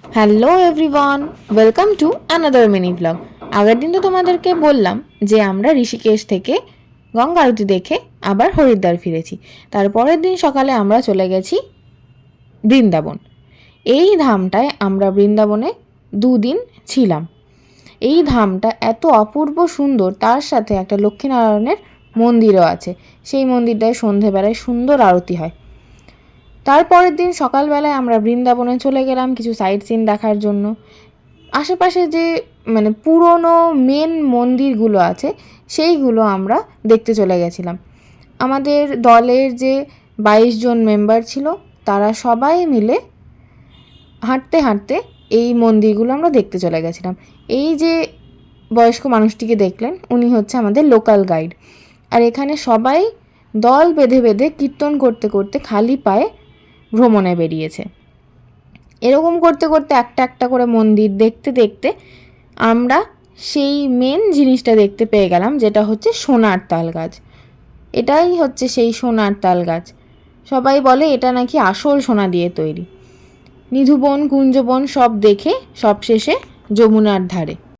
Hello everyone, welcome to another mini blog. আগের দিন তো তোমাদেরকে বললাম যে আমরা ঋষিকেশ থেকে গঙ্গা আরতি দেখে আবার হরিদ্বার ফিরেছি। তারপরের দিন সকালে আমরা চলে গেছি বৃন্দাবন। এই ধামটায় আমরা বৃন্দাবনে 2 দিন ছিলাম। এই ধামটা এত অপূর্ব সুন্দর, তার সাথে একটা লক্ষ্মীনারায়ণের মন্দিরও আছে। সেই মন্দিরটায় সন্ধেবেলায় সুন্দর আরতি হয়। তারপরের দিন সকালবেলায় আমরা বৃন্দাবনে চলে গেলাম কিছু সাইট সিন দেখার জন্য। আশেপাশে যে পুরনো মেন মন্দিরগুলো আছে সেইগুলো আমরা দেখতে চলে গেছিলাম। আমাদের দলের যে 22 জন মেম্বার ছিল তারা সবাই মিলে হাঁটতে হাঁটতে এই মন্দিরগুলো আমরা দেখতে চলে গেছিলাম। এই যে বয়স্ক মানুষটিকে দেখলেন, উনি হচ্ছে আমাদের লোকাল গাইড। আর এখানে সবাই দল বেঁধে বেঁধে কীর্তন করতে করতে খালি পায়ে ভ্রমণে বেরিয়েছে। এরকম করতে করতে একটা একটা করে মন্দির দেখতে দেখতে আমরা সেই মেন জিনিসটা দেখতে পেয়ে গেলাম, যেটা হচ্ছে সোনার তাল গাছ। এটাই হচ্ছে সেই সোনার তাল গাছ। সবাই বলে এটা নাকি আসল সোনা দিয়ে তৈরি। নিধুবন কুঞ্জবন সব দেখে সবশেষে যমুনার ধারে